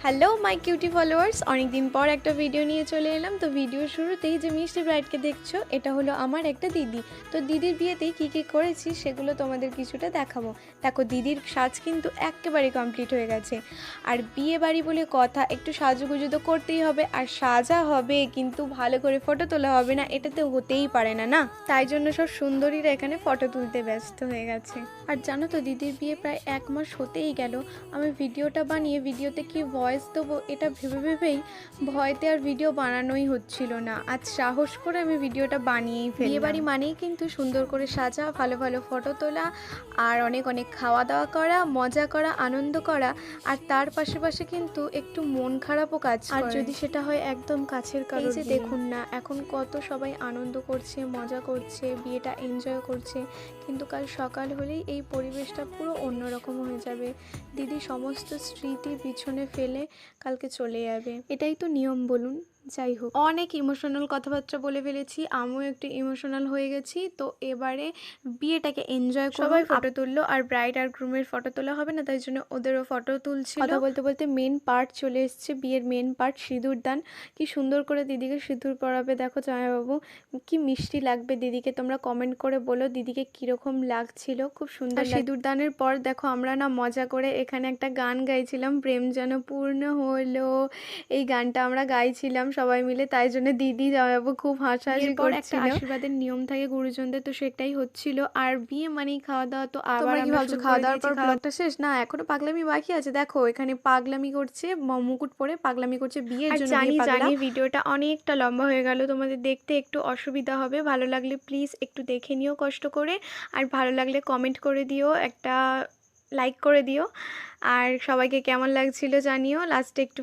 Hello my cutie followers, অনেকদিন পর একটা ভিডিও নিয়ে চলে এলাম। তো ভিডিও শুরুতেই যে মিষ্টি ব্রাইডকে দেখছো, এটা হলো আমার একটা দিদি। তো দিদির বিয়েতেই কী কী করেছি সেগুলো তোমাদের কিছুটা দেখাবো। দেখো, দিদির সাজ কিন্তু একেবারে কমপ্লিট হয়ে গেছে। আর বিয়ে বাড়ি বলে কথা, একটু সাজুগুজু তো করতেই হবে, আর সাজা হবে কিন্তু ভালো করে ফটো তোলা হবে না, এটা তো হতেই পারে না। তাই জন্য সব সুন্দরীরা এখানে ফটো তুলতে ব্যস্ত হয়ে গেছে। আর জানো তো, দিদির বিয়ে প্রায় 1 মাস হতেই গেল। আমি ভিডিওটা বানিয়ে ভিডিওতে কি ভয়েস দেবো এটা ভেবেই ভয়তে আর ভিডিও বানানোই হচ্ছিল না। আজ সাহস করে আমি ভিডিওটা বানিয়েই ফেললাম। বিয়েবাড়ি মানেই কিন্তু সুন্দর করে সাজা, ভালো ভালো ফটো তোলা, আর অনেক অনেক খাওয়া দাওয়া করা, মজা করা, আনন্দ করা। আর তার পাশে কিন্তু একটু মন খারাপও কাজ করে, আর যদি সেটা হয় একদম কাছের কারো। এই যে দেখুন না, এখন কত সবাই আনন্দ করছে, মজা করছে, বিয়েটা এনজয় করছে, কিন্তু কাল সকাল হলেই এই পরিবেশটা পুরো অন্যরকম হয়ে যাবে। দিদি সমস্ত স্মৃতি পিছনে ফেলে কালকে চলে যাবে। এটাই তো নিয়ম, বলুন। যাই হোক, অনেক ইমোশনাল কথাবার্তা বলে ফেলেছি, আমিও একটু ইমোশনাল হয়ে গেছি। তো এবারে বিয়েটাকে এনজয় করুন। সবাই ফটো তুললো, আর ব্রাইড আর গ্রুমের ফটো তোলা হবে না, তাই জন্য ওদেরও ফটো তুলছিল। কথা বলতে বলতে মেন পার্ট চলে এসছে, বিয়ের মেন পার্ট, সিঁদুর দান। কি সুন্দর করে দিদিকে সিঁদুর পরাবে দেখো জামাইবাবু, কি মিষ্টি লাগবে দিদিকে। তোমরা কমেন্ট করে বলো দিদিকে কীরকম লাগছিল, খুব সুন্দর। সিঁদুর দানের পর দেখো, আমরা না মজা করে এখানে একটা গান গাইছিলাম, প্রেম যেন পূর্ণ হলো। এই গানটা আমরা গাইছিলাম সবাই মিলে, তাই জন্য দিদি জামাইবাবু খুব হাসাহাসি করছিল। আশীর্বাদের নিয়ম থাকে গুরুজনদের, তো সেটাই হচ্ছিল। আর বিয়ে মানেই খাওয়া দাওয়া, তো আবার তোমরা কি ভাবছো খাওয়া দাওয়ার পর ব্লগটা শেষ? না, এখনো পাগলামি বাকি আছে। দেখো এখানে পাগলামি করছে, মুকুট পরে পাগলামি করছে বিয়ের জন্য। জানি ভিডিওটা অনেকটা লম্বা হয়ে গেল, তোমাদের দেখতে একটু অসুবিধা হবে। ভালো লাগলে প্লিজ একটু দেখে নিও কষ্ট করে, আর ভালো লাগলে কমেন্ট করে দিও, একটা লাইক করে দিও। আর সবাইকে কেমন লাগছিল জানিও। লাস্টে একটু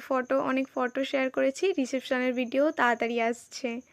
অনেক ফটো শেয়ার করেছি। রিসেপশনের ভিডিও তাড়াতাড়ি আসছে।